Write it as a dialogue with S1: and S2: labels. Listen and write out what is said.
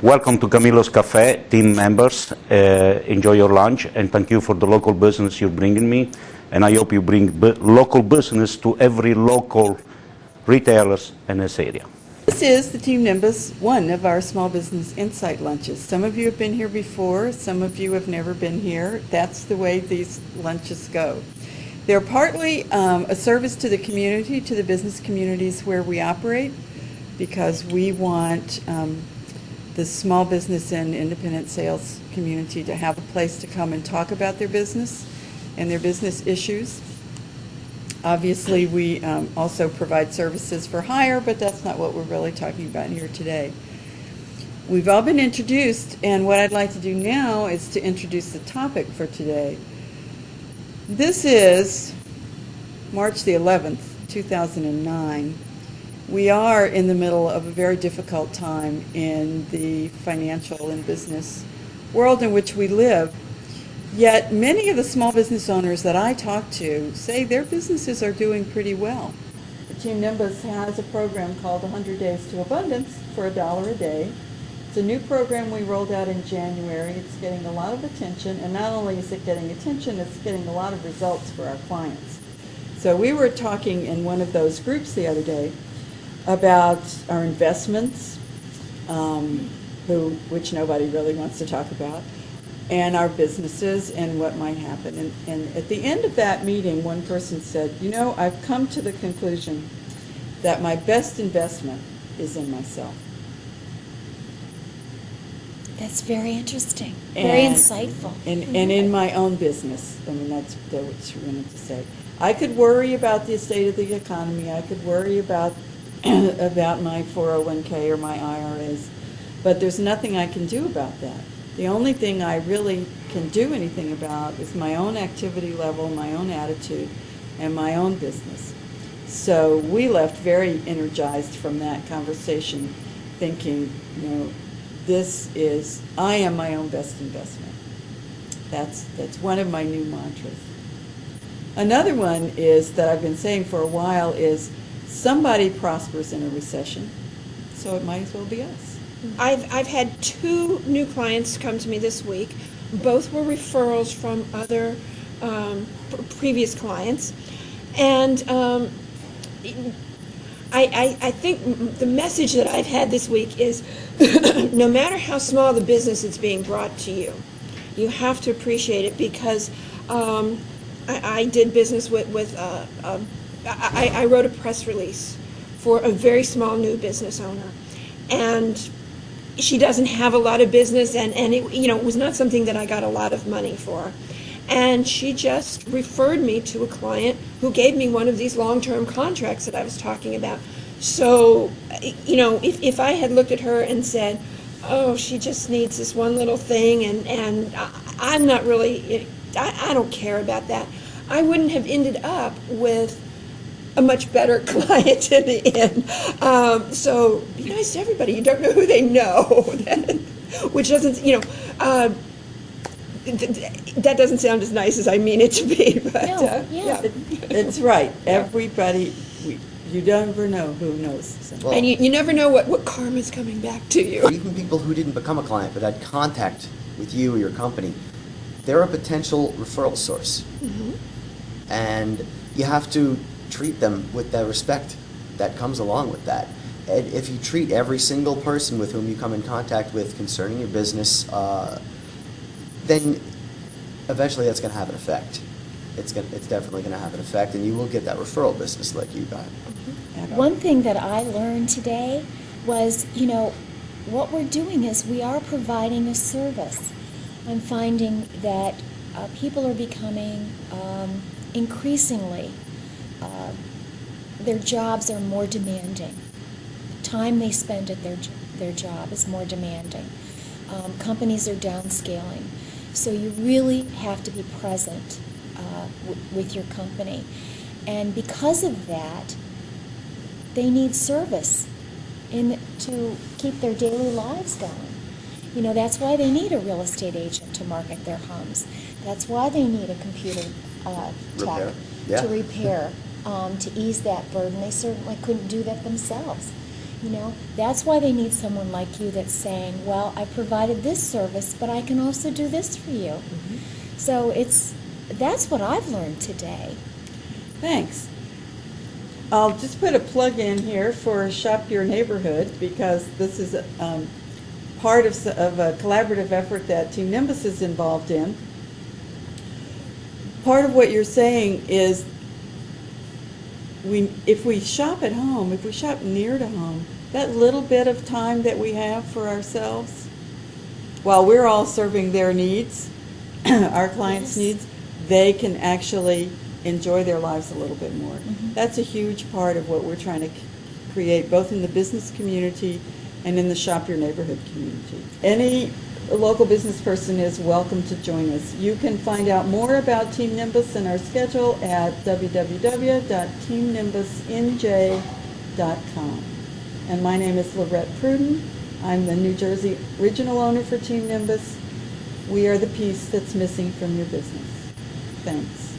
S1: Welcome to Camilo's Cafe, team members. Enjoy your lunch, and thank you for the local business you're bringing me. And I hope you bring local business to every local retailers in this area.
S2: This is the TeamNimbus, one of our small business insight lunches. Some of you have been here before, some of you have never been here. That's the way these lunches go. They're partly a service to the community, to the business communities where we operate, because we want the small business and independent sales community to have a place to come and talk about their business and their business issues. Obviously, we also provide services for hire, but that's not what we're really talking about here today. We've all been introduced, and what I'd like to do now is to introduce the topic for today. This is March the 11th, 2009. We are in the middle of a very difficult time in the financial and business world in which we live. Yet many of the small business owners that I talk to say their businesses are doing pretty well. The TeamNimbus has a program called 100 Days to Abundance for $1 a day. It's a new program we rolled out in January. It's getting a lot of attention, and not only is it getting attention, it's getting a lot of results for our clients. So we were talking in one of those groups the other day about our investments, which nobody really wants to talk about, and our businesses and what might happen. And at the end of that meeting, one person said, you know, I've come to the conclusion that my best investment is in myself.
S3: That's very interesting, very insightful.
S2: And in my own business. I mean, that's what she wanted to say. I could worry about the state of the economy. I could worry about my 401k or my IRAs, but there's nothing I can do about that. The only thing I really can do anything about is my own activity level, my own attitude, and my own business. So we left very energized from that conversation, thinking, you know, I am my own best investment. That's one of my new mantras. Another one is that I've been saying for a while is somebody prospers in a recession, so it might as well be us.
S4: I've had 2 new clients come to me this week. Both were referrals from other previous clients, and I think the message that I've had this week is no matter how small the business is being brought to you, you have to appreciate it, because I did business with I wrote a press release for a very small new business owner, and she doesn't have a lot of business, and it, you know, it was not something that I got a lot of money for. And she just referred me to a client who gave me one of these long-term contracts that I was talking about. So, you know, if I had looked at her and said, oh, she just needs this one little thing, and I'm not really, I don't care about that, I wouldn't have ended up with a much better client in the end. So be nice to everybody. You don't know who they know, which doesn't, you know, that doesn't sound as nice as I mean it to be. But,
S3: No, yeah.
S2: That's right. Everybody, you never know who knows.
S4: Well, and you never know what karma's coming back to you.
S5: Even people who didn't become a client but had contact with you or your company, they're a potential referral source. Mm-hmm. And you have to treat them with the respect that comes along with that. And if you treat every single person with whom you come in contact with concerning your business, then eventually that's going to have an effect. It's definitely going to have an effect, and you will get that referral business like you got.
S3: Mm-hmm. One thing that I learned today was, you know, what we're doing is we are providing a service. I'm finding that people are becoming increasingly, their jobs are more demanding. The time they spend at their job is more demanding. Companies are downscaling. So you really have to be present with your company. And because of that, they need service to keep their daily lives going. You know, that's why they need a real estate agent to market their homes. That's why they need a computer tech to repair, to ease that burden. They certainly couldn't do that themselves. You know, that's why they need someone like you that's saying, well, I provided this service, but I can also do this for you. So that's what I've learned today.
S2: Thanks. I'll just put a plug in here for Shop Your Neighborhood, because this is part of a collaborative effort that Team Nimbus is involved in. Part of what you're saying is if we shop at home, if we shop near to home, that little bit of time that we have for ourselves, while we're all serving their needs, our clients'
S3: Yes.
S2: needs, they can actually enjoy their lives a little bit more. That's a huge part of what we're trying to create, both in the business community and in the Shop Your Neighborhood community. Any local business person is welcome to join us. You can find out more about Team Nimbus and our schedule at www.teamnimbusinj.com. And my name is Lorette Pruden. I'm the New Jersey regional owner for Team Nimbus. We are the piece that's missing from your business. Thanks.